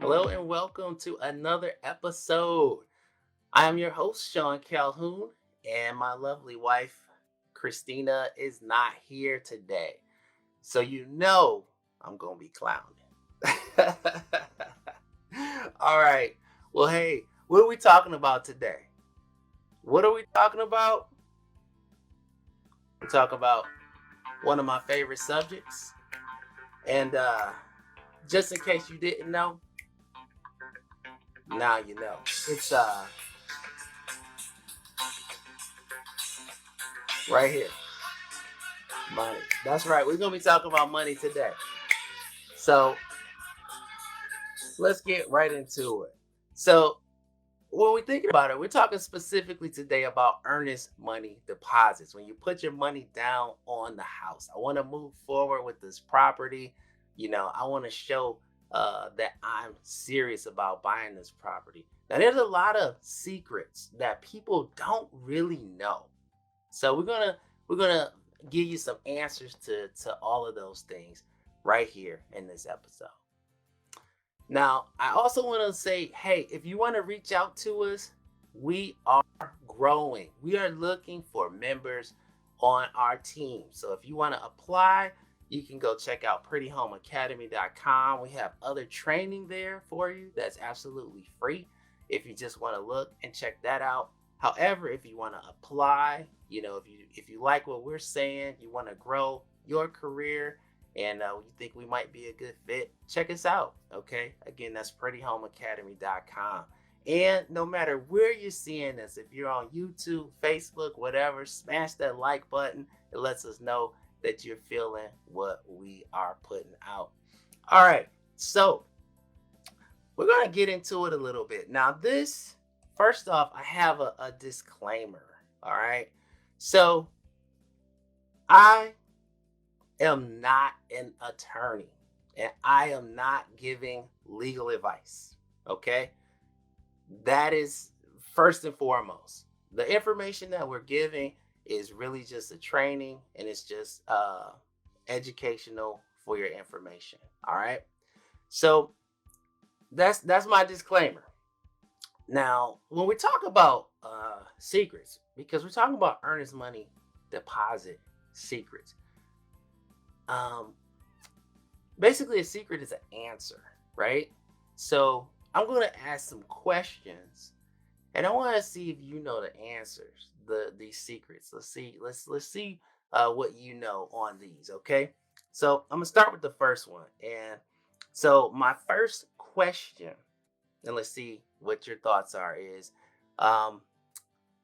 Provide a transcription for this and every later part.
Hello and welcome to another episode. I am your host, Sean Calhoun, and my lovely wife, Christina, is not here today. So you know I'm going to be clowning. All right. Well, hey, what are we talking about today? What are we talking about? We're talking about one of my favorite subjects. And just in case you didn't know, now you know. It's right here. Money. That's right. We're gonna be talking about money today. So let's get right into it. So when we think about it, we're talking specifically today about earnest money deposits. When you put your money down on the house, I want to move forward with this property. I want to show that I'm serious about buying this property. Now, there's a lot of secrets that people don't really know. So we're gonna give you some answers to all of those things right here in this episode. Now, I also want to say, hey, if you want to reach out to us, we are growing. We are looking for members on our team. So if you want to apply, you can go check out prettyhomeacademy.com. We have other training there for you that's absolutely free if you just want to look and check that out. However, if you want to apply, if you like what we're saying, you want to grow your career, and you think we might be a good fit, check us out. Okay. Again, that's prettyhomeacademy.com. And no matter where you're seeing this, if you're on YouTube, Facebook, whatever, smash that like button. It lets us know that you're feeling what we are putting out. All right. So we're going to get into it a little bit. Now, first off, I have a disclaimer. All right. So I am not an attorney and I am not giving legal advice. Okay. That is first and foremost. The information that we're giving is really just a training, and it's just educational for your information. All right. So that's my disclaimer. Now, when we talk about secrets, because we're talking about earnest money deposit secrets, um, basically a secret is an answer, right? So I'm going to ask some questions, and I want to see if you know the answers, these secrets. Let's see what you know on these. Okay, so I'm gonna start with the first one, and so my first question, and let's see what your thoughts are, is um,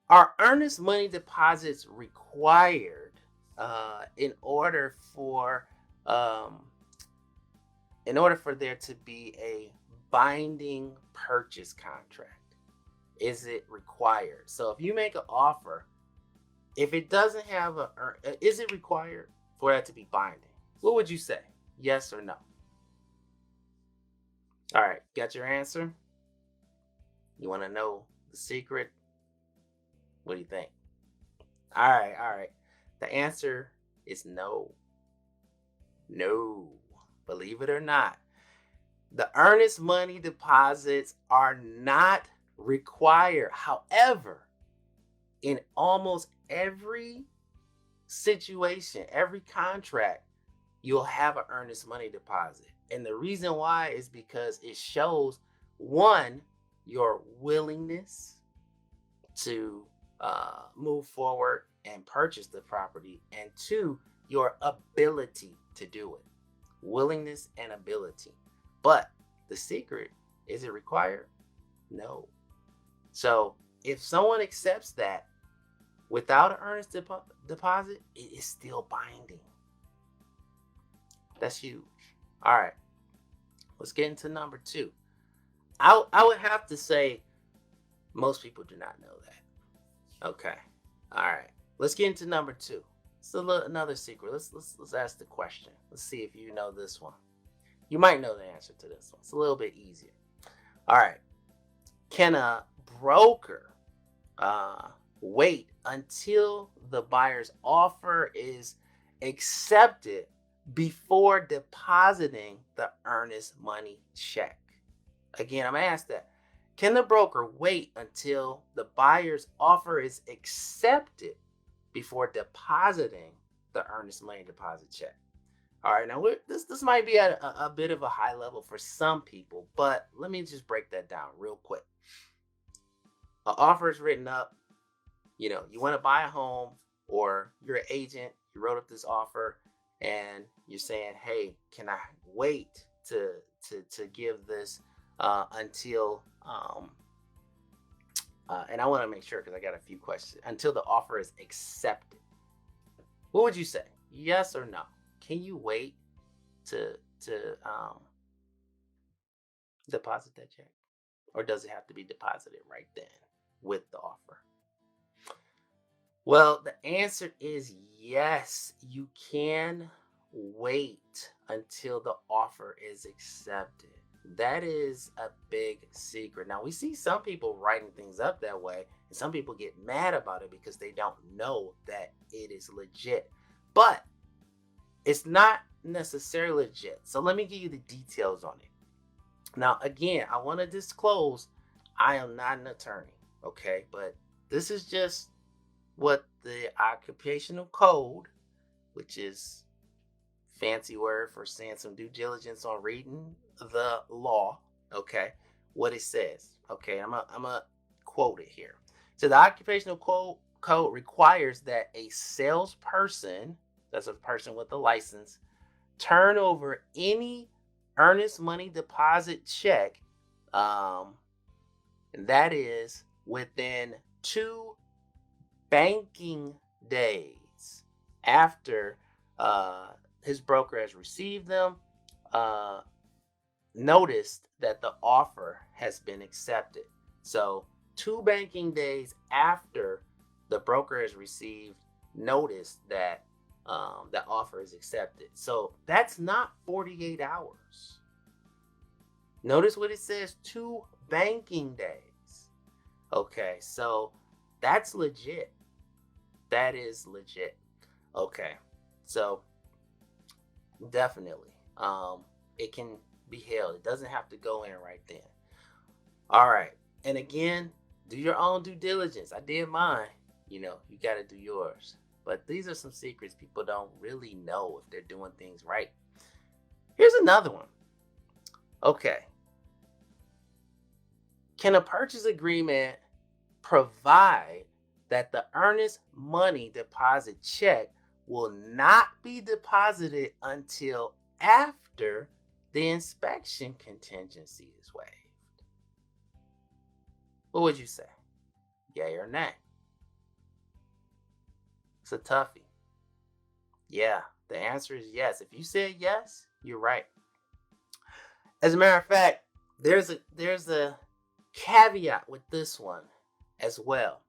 are earnest money deposits required uh, in order for um, there to be a binding purchase contract? Is it required? So if you make an offer, if it doesn't have is it required for that to be binding? What would you say? Yes or no? All right, got your answer? You want to know the secret? What do you think? All right. The answer is no. No. Believe it or not, the earnest money deposits are not required. However, in almost every situation, every contract, you'll have an earnest money deposit. And the reason why is because it shows, one, your willingness to move forward and purchase the property, and two, your ability to do it. Willingness and ability. But the secret, is it required? No. So if someone accepts that without an earnest deposit, it is still binding. That's huge. All right, let's get into number two. I would have to say most people do not know that. Okay. All right. Let's get into number two. It's another secret. Let's ask the question. Let's see if you know this one. You might know the answer to this one. It's a little bit easier. All right. Can a broker wait until the buyer's offer is accepted before depositing the earnest money check? Again, I'm asked that. Can the broker wait until the buyer's offer is accepted before depositing the earnest money deposit check? All right, now this might be at a bit of a high level for some people, but let me just break that down real quick. An offer is written up. You want to buy a home, or you're an agent, you wrote up this offer, and you're saying, hey, can I wait to give this until and I want to make sure because I got a few questions, until the offer is accepted? What would you say? Yes or no? Can you wait to deposit that check, or does it have to be deposited right then with the offer? Well, the answer is yes. You can wait until the offer is accepted. That is a big secret. Now, we see some people writing things up that way, and some people get mad about it because they don't know that it is legit. But it's not necessarily legit. So let me give you the details on it. Now, again, I want to disclose I am not an attorney, okay? But this is just what the occupational code, which is fancy word for saying some due diligence on reading the law, okay, what it says. Okay, I'm a quote it here. So the occupational code requires that a salesperson, that's a person with a license, turn over any earnest money deposit check, and that is within 2 banking days after his broker has received them, uh, noticed that the offer has been accepted. So 2 banking days after the broker has received notice that that offer is accepted. So that's not 48 hours. Notice what it says, 2 banking days. Okay, so that's legit. That is legit. Okay, so definitely, it can be held. It doesn't have to go in right then. All right, and again, do your own due diligence. I did mine. You got to do yours. But these are some secrets people don't really know if they're doing things right. Here's another one. Okay, can a purchase agreement provide that the earnest money deposit check will not be deposited until after the inspection contingency is waived? What would you say? Yay or nay? It's a toughie. Yeah, the answer is yes. If you said yes, you're right. As a matter of fact, there's a caveat with this one as well.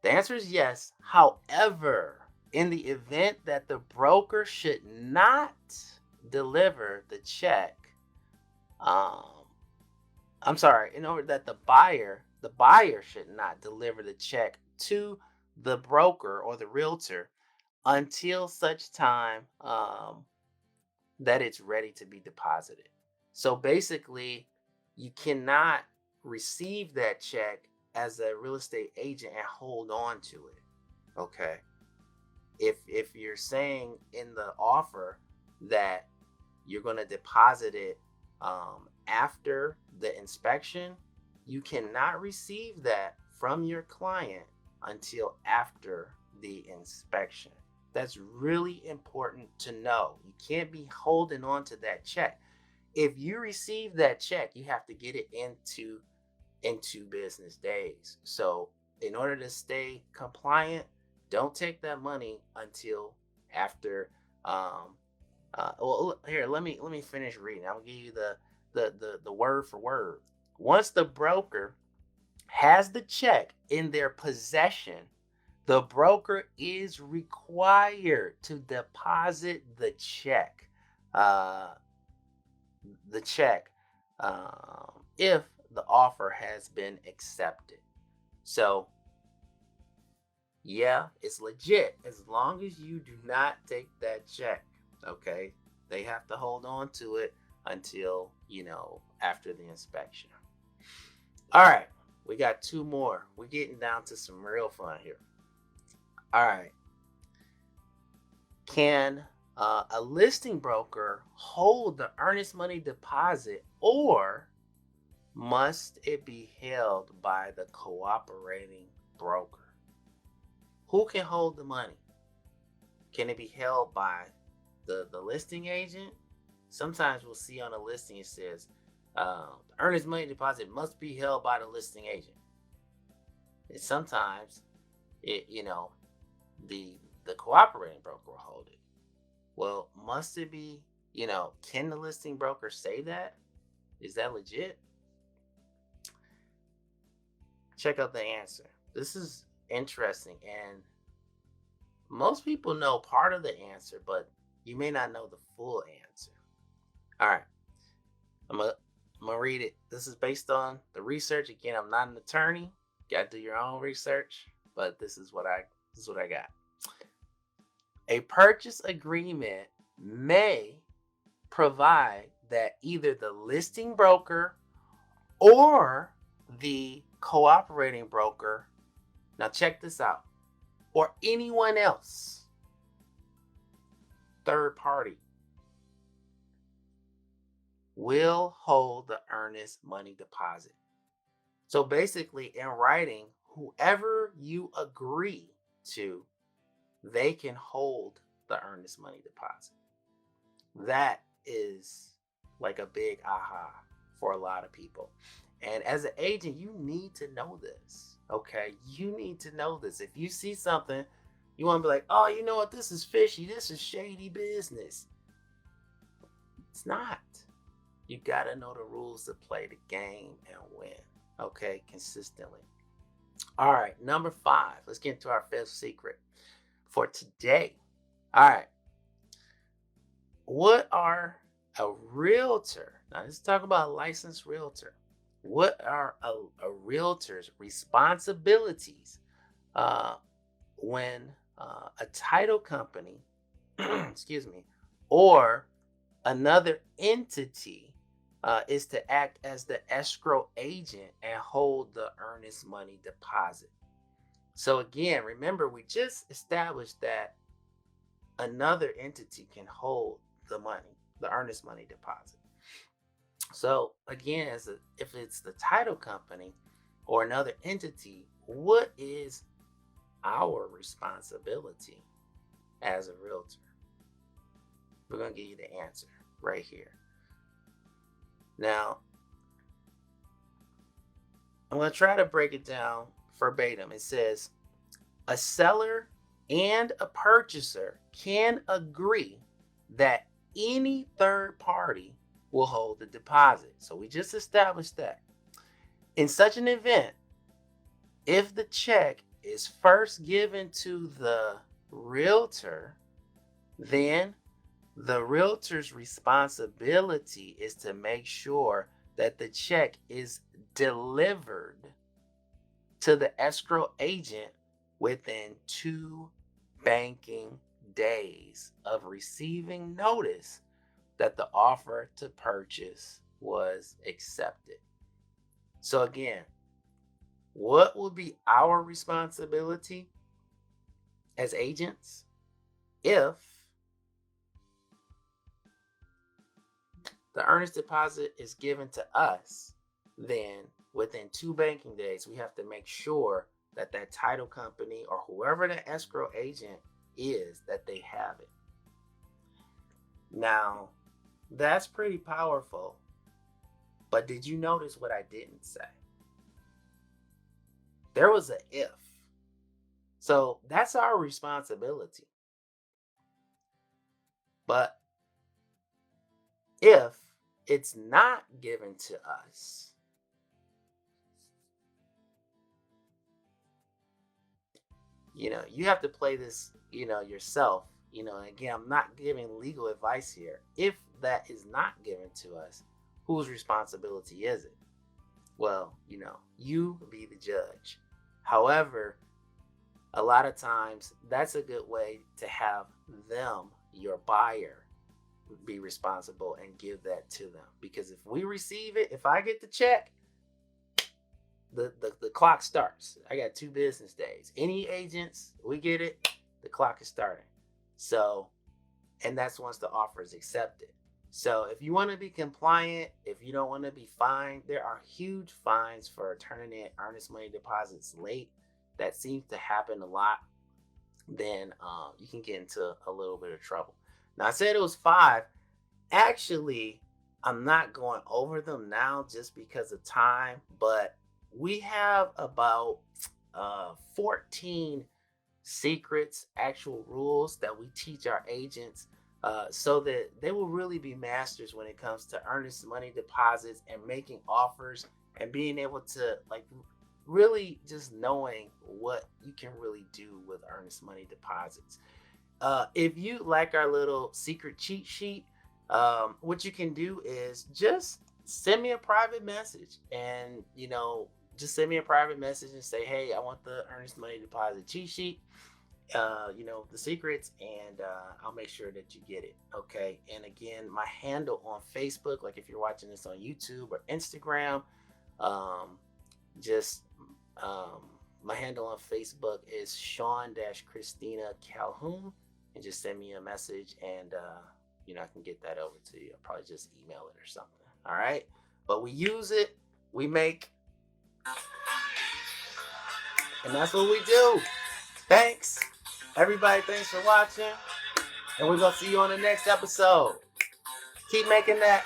The answer is yes. However, in the event that the broker should not deliver the check, um, I'm sorry, in order that the buyer should not deliver the check to the broker or the realtor until such time that it's ready to be deposited. So basically, you cannot receive that check as a real estate agent and hold on to it. Okay. If you're saying in the offer that you're going to deposit it after the inspection, you cannot receive that from your client until after the inspection. That's really important to know. You can't be holding on to that check. If you receive that check, you have to get it in 2 business days. So in order to stay compliant, don't take that money until after. Well, here, let me finish reading. I'll give you the word for word. Once the broker has the check in their possession, the broker is required to deposit uh, the check, if the offer has been accepted. So, yeah, it's legit as long as you do not take that check. Okay, they have to hold on to it until after the inspection. All right, we got two more. We're getting down to some real fun here. All right. Can a listing broker hold the earnest money deposit, or must it be held by the cooperating broker? Who can hold the money? Can it be held by the listing agent? Sometimes we'll see on a listing it says the earnest money deposit must be held by the listing agent. And sometimes the cooperating broker will hold it. Well, must it be, can the listing broker say that? Is that legit? Check out the answer. This is interesting, and most people know part of the answer, but you may not know the full answer. All right, I'm gonna read it. This is based on the research. Again, I'm not an attorney. You gotta do your own research, but this is what I got. A purchase agreement may provide that either the listing broker or the cooperating broker, now check this out, or anyone else, third party, will hold the earnest money deposit. So basically, in writing, whoever you agree to, they can hold the earnest money deposit. That is like a big aha for a lot of people. And as an agent, you need to know this. Okay, you need to know this. If you see something, you want to be like, oh, you know what? This is fishy. This is shady business. It's not. You got to know the rules to play the game and win. Okay, consistently. All right, number 5. Let's get into our 5th secret for today. All right. What are a realtor? Now, let's talk about a licensed realtor. What are a realtor's responsibilities when a title company, excuse me, or another entity is to act as the escrow agent and hold the earnest money deposit? So again, remember, we just established that another entity can hold the money, the earnest money deposit. So again, if it's the title company or another entity, what is our responsibility as a realtor? We're going to give you the answer right here. Now, I'm going to try to break it down verbatim. It says, a seller and a purchaser can agree that any third party will hold the deposit. So we just established that. In such an event, if the check is first given to the realtor, then the realtor's responsibility is to make sure that the check is delivered to the escrow agent within 2 banking days of receiving notice that the offer to purchase was accepted. So again, what will be our responsibility as agents if the earnest deposit is given to us? Then within 2 banking days, we have to make sure that that title company or whoever the escrow agent is, that they have it. Now, that's pretty powerful. But did you notice what I didn't say? There was an if. So that's our responsibility. But if it's not given to us, you have to play this, yourself. Again, I'm not giving legal advice here. If that is not given to us, whose responsibility is it? Well, you be the judge. However, a lot of times that's a good way to have them, your buyer, be responsible and give that to them. Because if we receive it, if I get the check, the clock starts. I got 2 business days. Any agents, we get it, the clock is starting. So, and that's once the offer is accepted. So if you want to be compliant, if you don't want to be fined, there are huge fines for turning in earnest money deposits late. That seems to happen a lot. Then you can get into a little bit of trouble. Now I said it was 5. Actually, I'm not going over them now just because of time, but we have about 14 secrets, actual rules that we teach our agents, so that they will really be masters when it comes to earnest money deposits and making offers and being able to, like, really just knowing what you can really do with earnest money deposits. If you like our little secret cheat sheet, what you can do is just send me a private message, and just send me a private message and say, hey, I want the earnest money deposit cheat sheet, the secrets, and I'll make sure that you get it. Okay. And again, my handle on Facebook, like if you're watching this on YouTube or Instagram, just my handle on Facebook is Sean-Christina Calhoun, and just send me a message, and I can get that over to you. I'll probably just email it or something. All right. But we use it, we make, and that's what we do. Thanks, everybody. Thanks for watching. And we're going to see you on the next episode. Keep making that